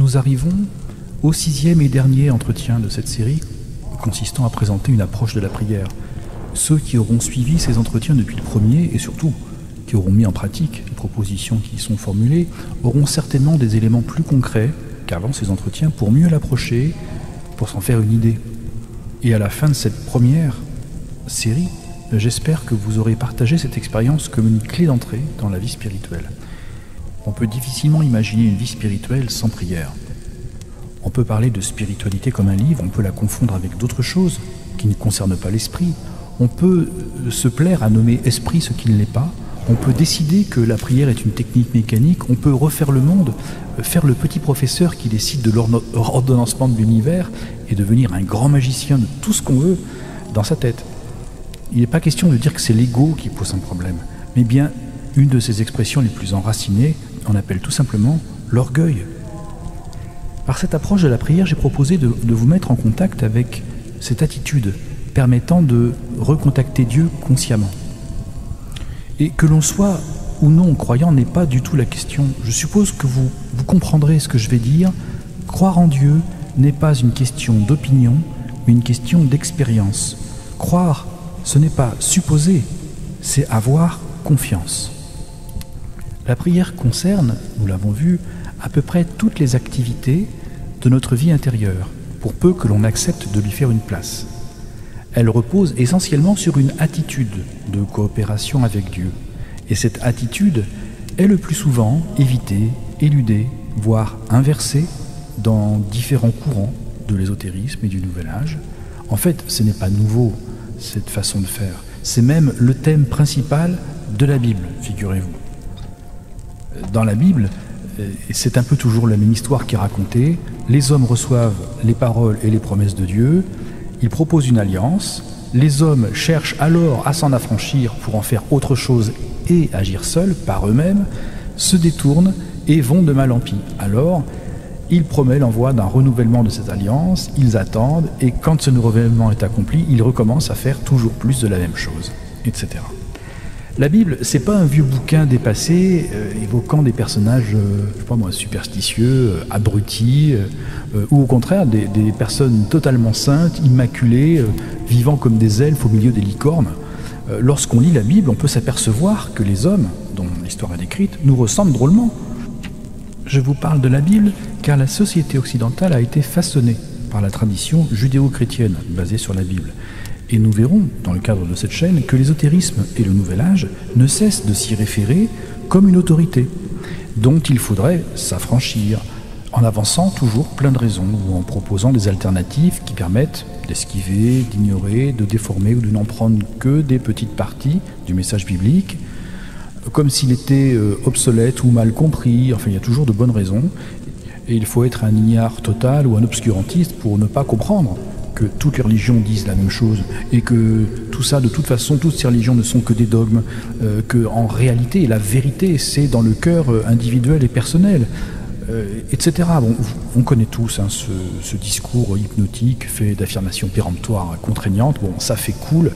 Nous arrivons au 6e et dernier entretien de cette série, consistant à présenter une approche de la prière. Ceux qui auront suivi ces entretiens depuis le premier, et surtout qui auront mis en pratique les propositions qui y sont formulées, auront certainement des éléments plus concrets qu'avant ces entretiens pour mieux l'approcher, pour s'en faire une idée. Et à la fin de cette première série, j'espère que vous aurez partagé cette expérience comme une clé d'entrée dans la vie spirituelle. On peut difficilement imaginer une vie spirituelle sans prière. On peut parler de spiritualité comme un livre, on peut la confondre avec d'autres choses qui ne concernent pas l'esprit. On peut se plaire à nommer esprit ce qui ne l'est pas. On peut décider que la prière est une technique mécanique. On peut refaire le monde, faire le petit professeur qui décide de l'ordonnancement de l'univers et devenir un grand magicien de tout ce qu'on veut dans sa tête. Il n'est pas question de dire que c'est l'ego qui pose un problème, mais bien une de ces expressions les plus enracinées, on appelle tout simplement l'orgueil. Par cette approche de la prière, j'ai proposé de vous mettre en contact avec cette attitude permettant de recontacter Dieu consciemment. Et que l'on soit ou non croyant n'est pas du tout la question. Je suppose que vous comprendrez ce que je vais dire. Croire en Dieu n'est pas une question d'opinion, mais une question d'expérience. Croire, ce n'est pas supposer, c'est avoir confiance. La prière concerne, nous l'avons vu, à peu près toutes les activités de notre vie intérieure, pour peu que l'on accepte de lui faire une place. Elle repose essentiellement sur une attitude de coopération avec Dieu. Et cette attitude est le plus souvent évitée, éludée, voire inversée dans différents courants de l'ésotérisme et du Nouvel Âge. En fait, ce n'est pas nouveau, cette façon de faire. C'est même le thème principal de la Bible, figurez-vous. Dans la Bible, c'est un peu toujours la même histoire qui est racontée. Les hommes reçoivent les paroles et les promesses de Dieu. Ils proposent une alliance. Les hommes cherchent alors à s'en affranchir pour en faire autre chose et agir seuls, par eux-mêmes, se détournent et vont de mal en pis. Alors, il promet l'envoi d'un renouvellement de cette alliance, ils attendent, et quand ce renouvellement est accompli, ils recommencent à faire toujours plus de la même chose, etc. La Bible, c'est pas un vieux bouquin dépassé, évoquant des personnages, je sais pas moi, superstitieux, abrutis, ou au contraire des personnes totalement saintes, immaculées, vivant comme des elfes au milieu des licornes. Lorsqu'on lit la Bible, on peut s'apercevoir que les hommes, dont l'histoire est décrite, nous ressemblent drôlement. Je vous parle de la Bible car la société occidentale a été façonnée par la tradition judéo-chrétienne basée sur la Bible. Et nous verrons, dans le cadre de cette chaîne, que l'ésotérisme et le Nouvel Âge ne cessent de s'y référer comme une autorité, dont il faudrait s'affranchir, en avançant toujours plein de raisons, ou en proposant des alternatives qui permettent d'esquiver, d'ignorer, de déformer ou de n'en prendre que des petites parties du message biblique, comme s'il était obsolète ou mal compris. Enfin, il y a toujours de bonnes raisons, et il faut être un ignare total ou un obscurantiste pour ne pas comprendre que toutes les religions disent la même chose et que tout ça, de toute façon, toutes ces religions ne sont que des dogmes, que en réalité, la vérité, c'est dans le cœur individuel et personnel, etc. Bon, on connaît tous ce discours hypnotique fait d'affirmations péremptoires contraignantes. Bon, ça fait cool,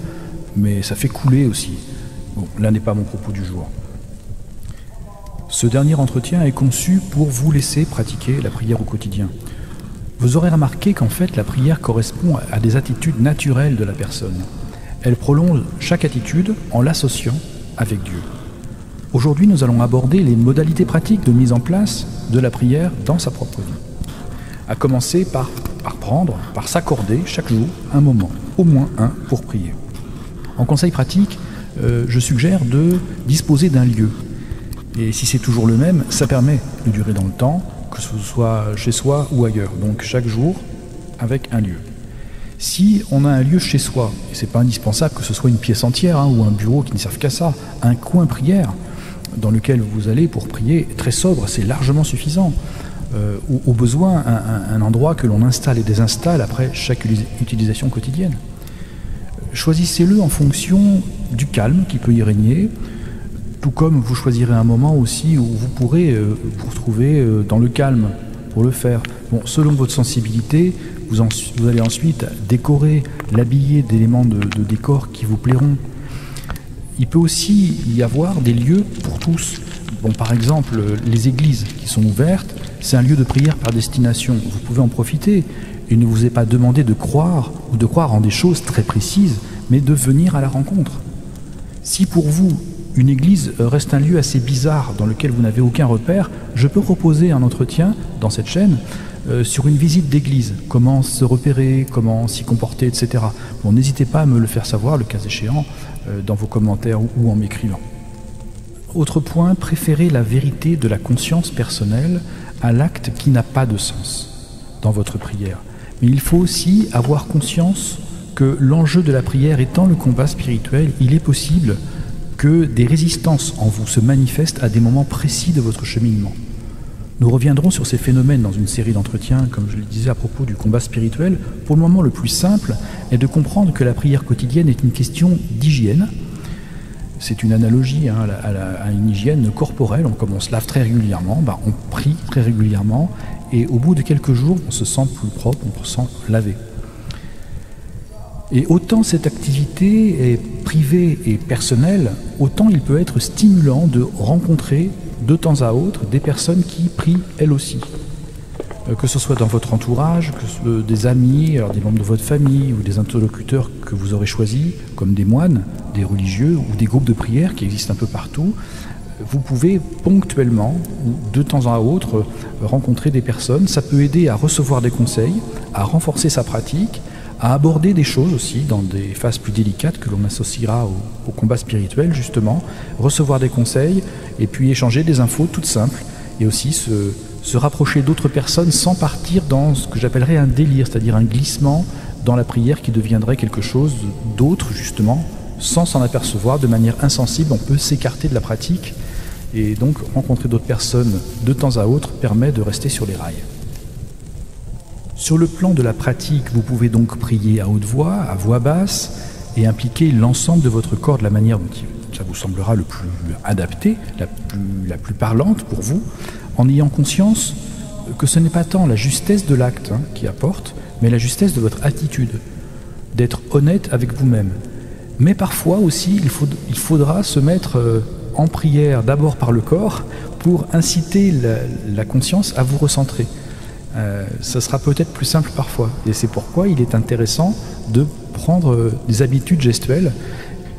mais ça fait couler aussi. Bon, là n'est pas mon propos du jour. Ce dernier entretien est conçu pour vous laisser pratiquer la prière au quotidien. Vous aurez remarqué qu'en fait, la prière correspond à des attitudes naturelles de la personne. Elle prolonge chaque attitude en l'associant avec Dieu. Aujourd'hui, nous allons aborder les modalités pratiques de mise en place de la prière dans sa propre vie. À commencer par s'accorder chaque jour un moment, au moins un, pour prier. En conseil pratique, je suggère de disposer d'un lieu. Et si c'est toujours le même, ça permet de durer dans le temps, que ce soit chez soi ou ailleurs. Donc chaque jour, avec un lieu. Si on a un lieu chez soi, et c'est pas indispensable que ce soit une pièce entière ou un bureau qui ne serve qu'à ça, un coin prière dans lequel vous allez pour prier, très sobre, c'est largement suffisant. Au besoin, un endroit que l'on installe et désinstalle après chaque utilisation quotidienne. Choisissez-le en fonction du calme qui peut y régner, tout comme vous choisirez un moment aussi où vous pourrez vous retrouver dans le calme pour le faire. Bon, selon votre sensibilité, vous allez ensuite décorer, l'habiller d'éléments de décor qui vous plairont. Il peut aussi y avoir des lieux pour tous. Bon, par exemple, les églises qui sont ouvertes, c'est un lieu de prière par destination. Vous pouvez en profiter. Il ne vous est pas demandé de croire ou de croire en des choses très précises, mais de venir à la rencontre. Si pour vous, une église reste un lieu assez bizarre dans lequel vous n'avez aucun repère, je peux proposer un entretien dans cette chaîne sur une visite d'église, comment se repérer, comment s'y comporter, etc. Bon, n'hésitez pas à me le faire savoir, le cas échéant, dans vos commentaires ou en m'écrivant. Autre point, préférez la vérité de la conscience personnelle à l'acte qui n'a pas de sens dans votre prière. Mais il faut aussi avoir conscience que l'enjeu de la prière étant le combat spirituel, il est possible que des résistances en vous se manifestent à des moments précis de votre cheminement. Nous reviendrons sur ces phénomènes dans une série d'entretiens, comme je le disais à propos du combat spirituel. Pour le moment, le plus simple est de comprendre que la prière quotidienne est une question d'hygiène. C'est une analogie à une hygiène corporelle. Comme on se lave très régulièrement, on prie très régulièrement, et au bout de quelques jours, on se sent plus propre, on se sent lavé. Et autant cette activité est privée et personnelle, autant il peut être stimulant de rencontrer de temps à autre des personnes qui prient elles aussi. Que ce soit dans votre entourage, des amis, des membres de votre famille ou des interlocuteurs que vous aurez choisis, comme des moines, des religieux ou des groupes de prière qui existent un peu partout, vous pouvez ponctuellement ou de temps à autre rencontrer des personnes. Ça peut aider à recevoir des conseils, à renforcer sa pratique, à aborder des choses aussi dans des phases plus délicates que l'on associera au combat spirituel justement, recevoir des conseils et puis échanger des infos toutes simples et aussi se rapprocher d'autres personnes sans partir dans ce que j'appellerais un délire, c'est-à-dire un glissement dans la prière qui deviendrait quelque chose d'autre justement, sans s'en apercevoir, de manière insensible. On peut s'écarter de la pratique et donc rencontrer d'autres personnes de temps à autre permet de rester sur les rails. Sur le plan de la pratique, vous pouvez donc prier à haute voix, à voix basse, et impliquer l'ensemble de votre corps de la manière dont ça vous semblera le plus adapté, la plus parlante pour vous, en ayant conscience que ce n'est pas tant la justesse de l'acte qui apporte, mais la justesse de votre attitude, d'être honnête avec vous-même. Mais parfois aussi, il faudra se mettre en prière d'abord par le corps pour inciter la conscience à vous recentrer. Ça sera peut-être plus simple parfois. Et c'est pourquoi il est intéressant de prendre des habitudes gestuelles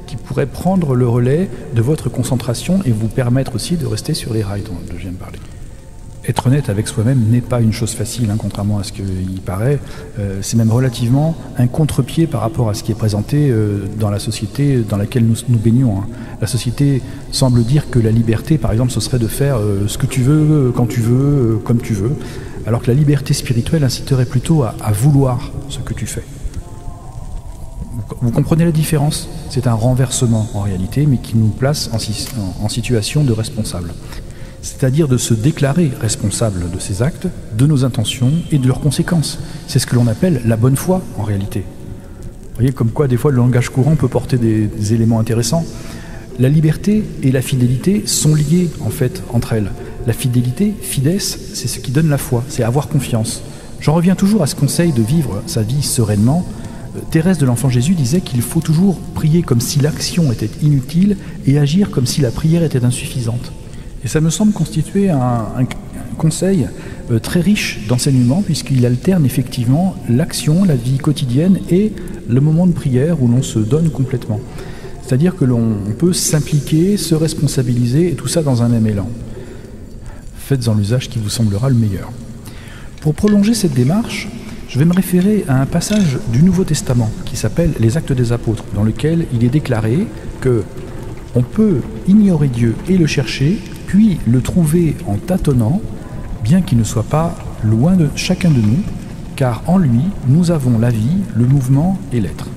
qui pourraient prendre le relais de votre concentration et vous permettre aussi de rester sur les rails dont je viens de parler. Être honnête avec soi-même n'est pas une chose facile, contrairement à ce qu'il paraît. C'est même relativement un contre-pied par rapport à ce qui est présenté dans la société dans laquelle nous baignons. La société semble dire que la liberté, par exemple, ce serait de faire ce que tu veux, quand tu veux, comme tu veux, alors que la liberté spirituelle inciterait plutôt à vouloir ce que tu fais. Vous comprenez la différence? C'est un renversement en réalité, mais qui nous place en situation de responsable. C'est-à-dire de se déclarer responsable de ses actes, de nos intentions et de leurs conséquences. C'est ce que l'on appelle la bonne foi, en réalité. Vous voyez, comme quoi, des fois, le langage courant peut porter des éléments intéressants. La liberté et la fidélité sont liées, en fait, entre elles. La fidélité, fides, c'est ce qui donne la foi, c'est avoir confiance. J'en reviens toujours à ce conseil de vivre sa vie sereinement. Thérèse de l'Enfant Jésus disait qu'il faut toujours prier comme si l'action était inutile et agir comme si la prière était insuffisante. Et ça me semble constituer un conseil très riche d'enseignement, puisqu'il alterne effectivement l'action, la vie quotidienne et le moment de prière où l'on se donne complètement. C'est-à-dire que l'on peut s'impliquer, se responsabiliser, et tout ça dans un même élan. Faites-en l'usage qui vous semblera le meilleur. Pour prolonger cette démarche, je vais me référer à un passage du Nouveau Testament qui s'appelle les Actes des Apôtres, dans lequel il est déclaré que on peut ignorer Dieu et le chercher, puis le trouver en tâtonnant, bien qu'il ne soit pas loin de chacun de nous, car en lui, nous avons la vie, le mouvement et l'être.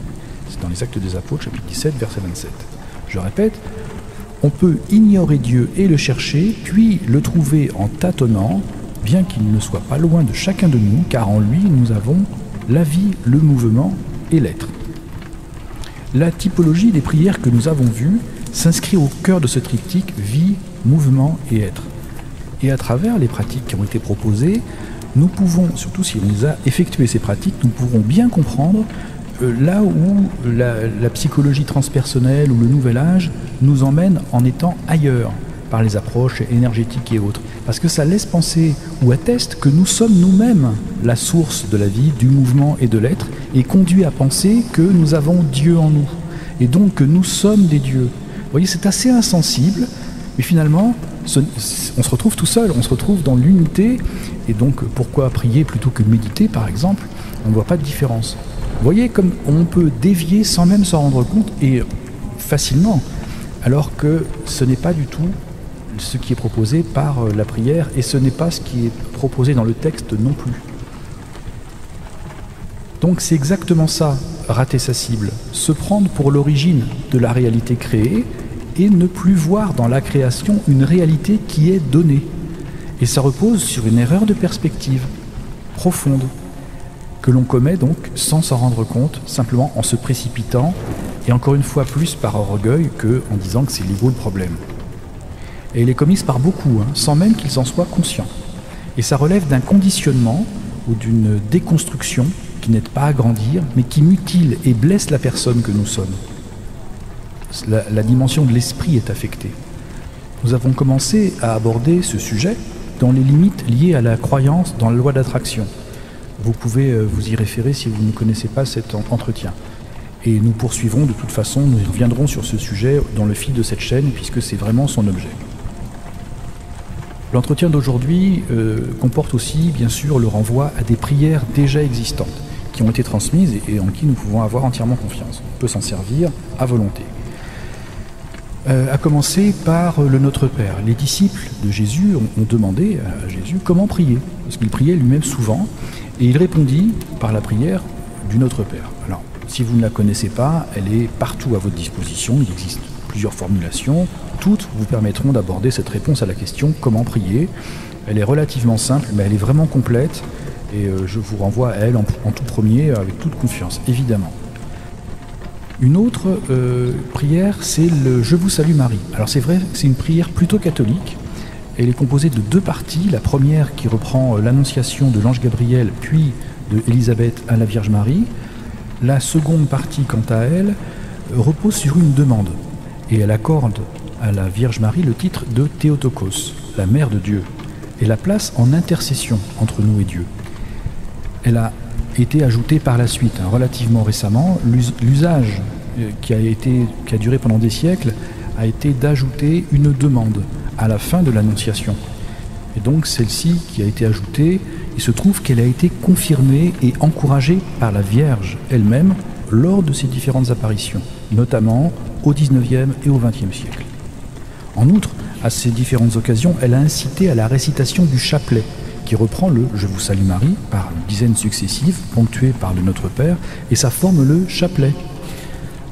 C'est dans les Actes des Apôtres, chapitre 17, verset 27. Je répète, on peut ignorer Dieu et le chercher, puis le trouver en tâtonnant, bien qu'il ne soit pas loin de chacun de nous, car en lui, nous avons la vie, le mouvement et l'être. La typologie des prières que nous avons vues s'inscrit au cœur de ce triptyque vie, mouvement et être. Et à travers les pratiques qui ont été proposées, nous pouvons, surtout si on les a effectuées ces pratiques, nous pourrons bien comprendre là où la psychologie transpersonnelle ou le nouvel âge nous emmène en étant ailleurs. par les approches énergétiques et autres. Parce que ça laisse penser ou atteste que nous sommes nous-mêmes la source de la vie, du mouvement et de l'être, et conduit à penser que nous avons Dieu en nous, et donc que nous sommes des dieux. Vous voyez, c'est assez insensible, mais finalement, on se retrouve tout seul, on se retrouve dans l'unité, et donc pourquoi prier plutôt que méditer, par exemple? On ne voit pas de différence. Vous voyez comme on peut dévier sans même s'en rendre compte, et facilement, alors que ce n'est pas du tout ce qui est proposé par la prière, et ce n'est pas ce qui est proposé dans le texte non plus. Donc c'est exactement ça, rater sa cible, se prendre pour l'origine de la réalité créée, et ne plus voir dans la création une réalité qui est donnée. Et ça repose sur une erreur de perspective profonde, que l'on commet donc sans s'en rendre compte, simplement en se précipitant, et encore une fois plus par orgueil qu'en disant que c'est l'ego le problème. Et elle est commise par beaucoup, sans même qu'ils en soient conscients. Et ça relève d'un conditionnement ou d'une déconstruction qui n'aide pas à grandir, mais qui mutile et blesse la personne que nous sommes. La dimension de l'esprit est affectée. Nous avons commencé à aborder ce sujet dans les limites liées à la croyance dans la loi d'attraction. Vous pouvez vous y référer si vous ne connaissez pas cet entretien. Et nous poursuivrons de toute façon, nous reviendrons sur ce sujet dans le fil de cette chaîne, puisque c'est vraiment son objet. L'entretien d'aujourd'hui comporte aussi, bien sûr, le renvoi à des prières déjà existantes, qui ont été transmises et en qui nous pouvons avoir entièrement confiance. On peut s'en servir à volonté. À commencer par le Notre Père. Les disciples de Jésus ont demandé à Jésus comment prier, parce qu'il priait lui-même souvent, et il répondit par la prière du Notre Père. Alors, si vous ne la connaissez pas, elle est partout à votre disposition, il existe plusieurs formulations, toutes vous permettront d'aborder cette réponse à la question comment prier. Elle est relativement simple, mais elle est vraiment complète, et je vous renvoie à elle en tout premier avec toute confiance, évidemment. Une autre prière, c'est le « Je vous salue Marie ». Alors c'est vrai, c'est une prière plutôt catholique. Elle est composée de deux parties. La première qui reprend l'annonciation de l'ange Gabriel, puis de Élisabeth à la Vierge Marie. La seconde partie, quant à elle, repose sur une demande. Et elle accorde à la Vierge Marie le titre de Théotokos, la Mère de Dieu, et la place en intercession entre nous et Dieu. Elle a été ajoutée par la suite, relativement récemment. L'usage qui a duré pendant des siècles a été d'ajouter une demande à la fin de l'Annonciation. Et donc celle-ci qui a été ajoutée, il se trouve qu'elle a été confirmée et encouragée par la Vierge elle-même lors de ses différentes apparitions, notamment au XIXe et au XXe siècle. En outre, à ces différentes occasions, elle a incité à la récitation du chapelet, qui reprend le « Je vous salue Marie » par dizaines successives, ponctuées par le Notre Père, et ça forme le chapelet.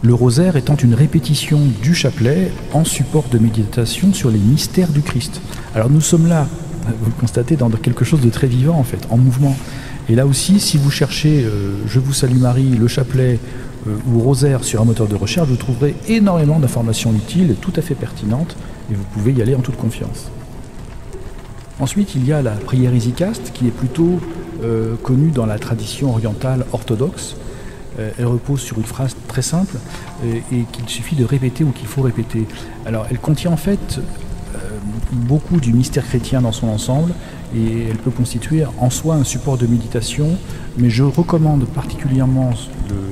Le rosaire étant une répétition du chapelet en support de méditation sur les mystères du Christ. Alors nous sommes là, vous le constatez, dans quelque chose de très vivant en fait, en mouvement. Et là aussi, si vous cherchez « Je vous salue Marie », le chapelet ou rosaire sur un moteur de recherche, vous trouverez énormément d'informations utiles et tout à fait pertinentes, et vous pouvez y aller en toute confiance. Ensuite, il y a la prière isicaste, qui est plutôt connue dans la tradition orientale orthodoxe. Elle repose sur une phrase très simple et qu'il suffit de répéter ou qu'il faut répéter. Alors, elle contient en fait beaucoup du mystère chrétien dans son ensemble et elle peut constituer en soi un support de méditation, mais je recommande particulièrement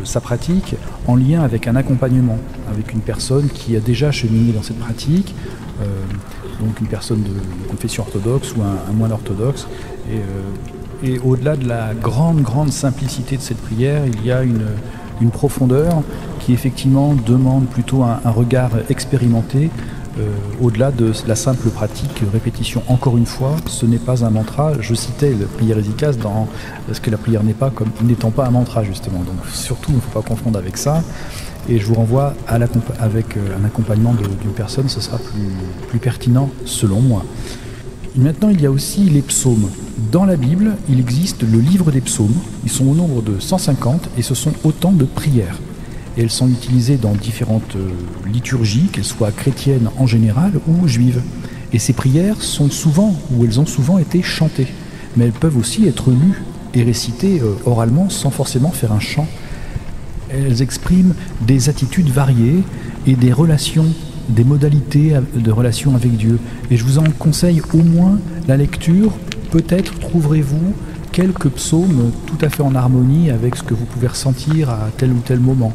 sa pratique en lien avec un accompagnement, avec une personne qui a déjà cheminé dans cette pratique, donc une personne de confession orthodoxe ou un moine orthodoxe. Et au-delà de la grande simplicité de cette prière, il y a une profondeur qui effectivement demande plutôt un regard expérimenté, au-delà de la simple pratique répétition. Encore une fois, ce n'est pas un mantra. Je citais la prière isicaste parce que la prière n'étant pas un mantra justement. Donc surtout, il ne faut pas confondre avec ça. Et je vous renvoie avec un accompagnement d'une personne, ce sera plus pertinent selon moi. Et maintenant, il y a aussi les psaumes. Dans la Bible, il existe le livre des psaumes. Ils sont au nombre de 150 et ce sont autant de prières. Et elles sont utilisées dans différentes liturgies, qu'elles soient chrétiennes en général ou juives. Et ces prières elles ont souvent été chantées. Mais elles peuvent aussi être lues et récitées oralement sans forcément faire un chant. Elles expriment des attitudes variées et des relations des modalités de relation avec Dieu. Et je vous en conseille au moins la lecture. Peut-être trouverez-vous quelques psaumes tout à fait en harmonie avec ce que vous pouvez ressentir à tel ou tel moment.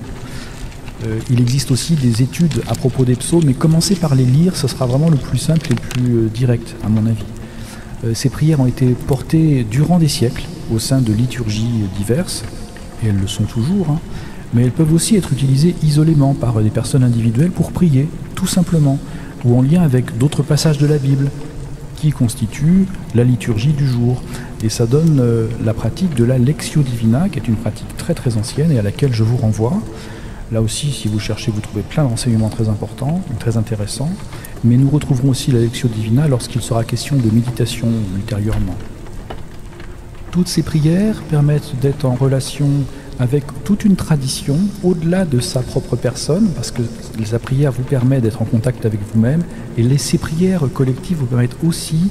Il existe aussi des études à propos des psaumes, mais commencez par les lire, ce sera vraiment le plus simple et le plus direct, à mon avis. Ces prières ont été portées durant des siècles au sein de liturgies diverses, et elles le sont toujours, hein, mais elles peuvent aussi être utilisées isolément par des personnes individuelles pour prier, tout simplement, ou en lien avec d'autres passages de la Bible qui constituent la liturgie du jour. Et ça donne la pratique de la Lectio Divina, qui est une pratique très très ancienne et à laquelle je vous renvoie. Là aussi, si vous cherchez, vous trouvez plein d'enseignements très importants, très intéressants. Mais nous retrouverons aussi la Lectio Divina lorsqu'il sera question de méditation ultérieurement. Toutes ces prières permettent d'être en relation avec toute une tradition, au-delà de sa propre personne, parce que sa prière vous permet d'être en contact avec vous-même, et ces prières collectives vous permettent aussi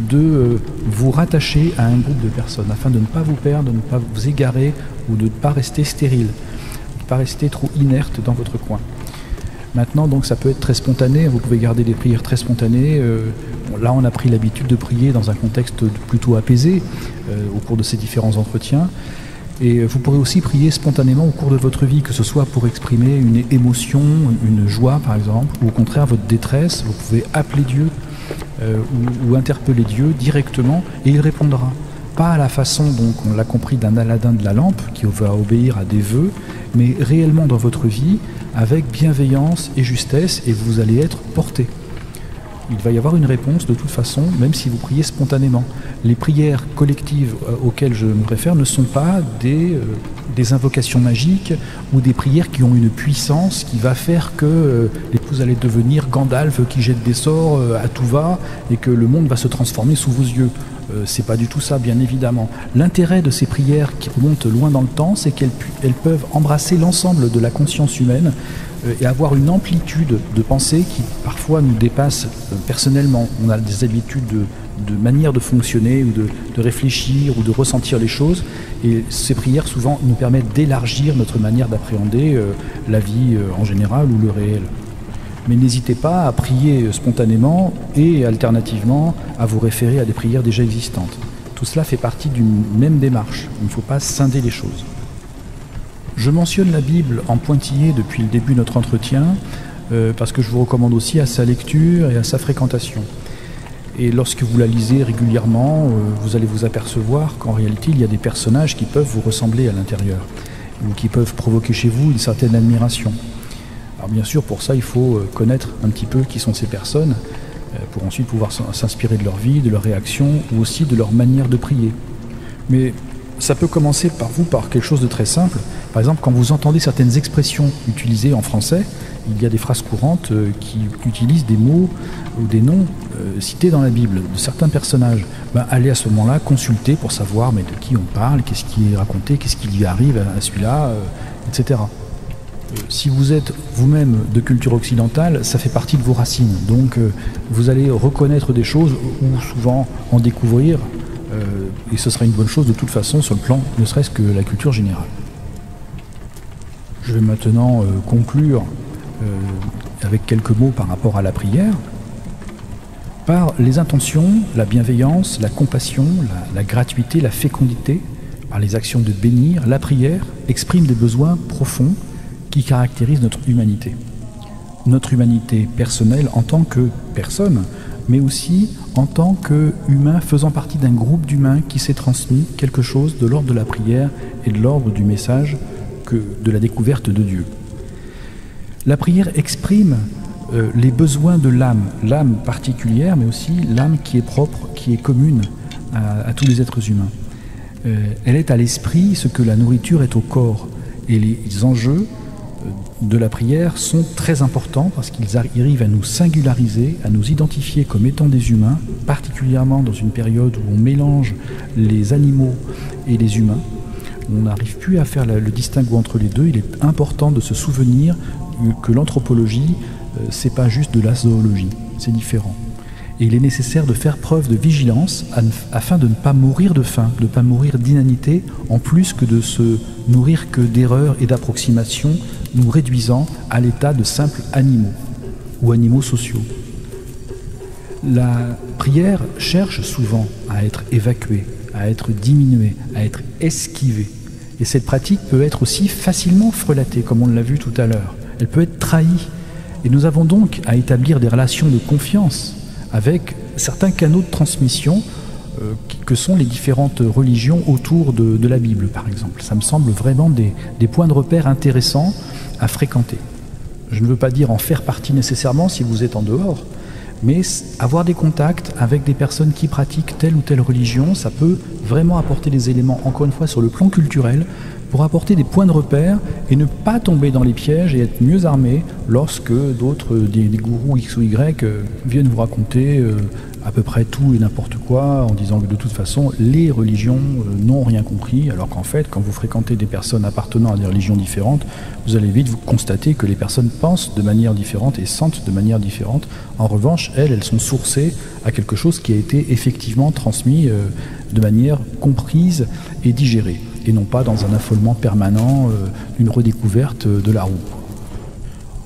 de vous rattacher à un groupe de personnes, afin de ne pas vous perdre, de ne pas vous égarer, ou de ne pas rester stérile, de ne pas rester trop inerte dans votre coin. Maintenant, donc, ça peut être très spontané, vous pouvez garder des prières très spontanées. Là, on a pris l'habitude de prier dans un contexte plutôt apaisé au cours de ces différents entretiens. Et vous pourrez aussi prier spontanément au cours de votre vie, que ce soit pour exprimer une émotion, une joie par exemple, ou au contraire votre détresse. Vous pouvez appeler Dieu ou interpeller Dieu directement et il répondra. Pas à la façon, donc on l'a compris, d'un Aladin de la lampe qui va obéir à des vœux, mais réellement dans votre vie, avec bienveillance et justesse, et vous allez être porté. Il va y avoir une réponse de toute façon, même si vous priez spontanément. Les prières collectives auxquelles je me réfère ne sont pas des invocations magiques ou des prières qui ont une puissance qui va faire que vous allez devenir Gandalf qui jette des sorts à tout va et que le monde va se transformer sous vos yeux. C'est pas du tout ça, bien évidemment. L'intérêt de ces prières qui remontent loin dans le temps, c'est qu'elles peuvent embrasser l'ensemble de la conscience humaine et avoir une amplitude de pensée qui parfois nous dépasse personnellement. On a des habitudes de manière de fonctionner ou de réfléchir ou de ressentir les choses, et ces prières souvent nous permettent d'élargir notre manière d'appréhender la vie en général ou le réel. Mais n'hésitez pas à prier spontanément et alternativement à vous référer à des prières déjà existantes. Tout cela fait partie d'une même démarche. Il ne faut pas scinder les choses. Je mentionne la Bible en pointillé depuis le début de notre entretien parce que je vous recommande aussi à sa lecture et à sa fréquentation. Et lorsque vous la lisez régulièrement, vous allez vous apercevoir qu'en réalité, il y a des personnages qui peuvent vous ressembler à l'intérieur ou qui peuvent provoquer chez vous une certaine admiration. Alors bien sûr, pour ça, il faut connaître un petit peu qui sont ces personnes pour ensuite pouvoir s'inspirer de leur vie, de leurs réactions ou aussi de leur manière de prier. Mais ça peut commencer par quelque chose de très simple. Par exemple, quand vous entendez certaines expressions utilisées en français, il y a des phrases courantes qui utilisent des mots ou des noms cités dans la Bible de certains personnages. Allez à ce moment-là consulter pour savoir mais de qui on parle, qu'est-ce qui est raconté, qu'est-ce qui lui arrive à celui-là, etc. Si vous êtes vous-même de culture occidentale, ça fait partie de vos racines. Donc vous allez reconnaître des choses ou souvent en découvrir, et ce sera une bonne chose de toute façon sur le plan ne serait-ce que la culture générale. Je vais maintenant conclure avec quelques mots par rapport à la prière. Par les intentions, la bienveillance, la compassion, la gratuité, la fécondité, par les actions de bénir, la prière exprime des besoins profonds qui caractérisent notre humanité. Notre humanité personnelle en tant que personne, mais aussi en tant qu'humain faisant partie d'un groupe d'humains qui s'est transmis quelque chose de l'ordre de la prière et de l'ordre du message de la découverte de Dieu. La prière exprime les besoins de l'âme particulière, mais aussi l'âme qui est propre, qui est commune à tous les êtres humains. Elle est à l'esprit ce que la nourriture est au corps, et les enjeux de la prière sont très importants parce qu'ils arrivent à nous singulariser, à nous identifier comme étant des humains, particulièrement dans une période où on mélange les animaux et les humains. On n'arrive plus à faire le distinguo entre les deux. Il est important de se souvenir que l'anthropologie, c'est pas juste de la zoologie, c'est différent. Et il est nécessaire de faire preuve de vigilance afin de ne pas mourir de faim, de ne pas mourir d'inanité, en plus que de se nourrir que d'erreurs et d'approximations, nous réduisant à l'état de simples animaux. ou animaux sociaux. La prière cherche souvent à être évacuée, à être diminuée, à être esquivée. Et cette pratique peut être aussi facilement frelatée, comme on l'a vu tout à l'heure. Elle peut être trahie. Et nous avons donc à établir des relations de confiance avec certains canaux de transmission que sont les différentes religions autour de la Bible, par exemple. Ça me semble vraiment des points de repère intéressants à fréquenter. Je ne veux pas dire en faire partie nécessairement si vous êtes en dehors, mais avoir des contacts avec des personnes qui pratiquent telle ou telle religion, ça peut vraiment apporter des éléments, encore une fois, sur le plan culturel, pour apporter des points de repère et ne pas tomber dans les pièges et être mieux armé lorsque d'autres, des gourous X ou Y, viennent vous raconter à peu près tout et n'importe quoi en disant que de toute façon les religions n'ont rien compris, alors qu'en fait quand vous fréquentez des personnes appartenant à des religions différentes, vous allez vite vous constater que les personnes pensent de manière différente et sentent de manière différente. En revanche, elles sont sourcées à quelque chose qui a été effectivement transmis de manière comprise et digérée, et non pas dans un affolement permanent d'une redécouverte de la roue.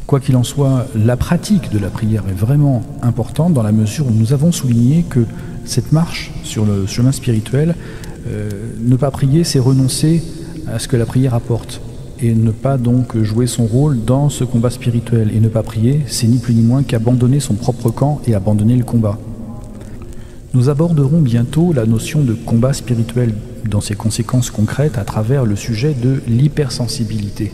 Quoi qu'il en soit, la pratique de la prière est vraiment importante dans la mesure où nous avons souligné que cette marche sur le chemin spirituel, ne pas prier, c'est renoncer à ce que la prière apporte et ne pas donc jouer son rôle dans ce combat spirituel. Et ne pas prier, c'est ni plus ni moins qu'abandonner son propre camp et abandonner le combat. Nous aborderons bientôt la notion de combat spirituel dans ses conséquences concrètes à travers le sujet de l'hypersensibilité.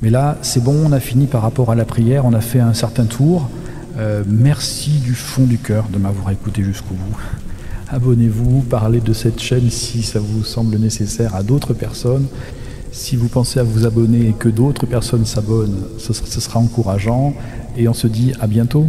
Mais là, c'est bon, on a fini par rapport à la prière, on a fait un certain tour. Merci du fond du cœur de m'avoir écouté jusqu'au bout. Abonnez-vous, parlez de cette chaîne si ça vous semble nécessaire à d'autres personnes. Si vous pensez à vous abonner et que d'autres personnes s'abonnent, ce sera encourageant. Et on se dit à bientôt.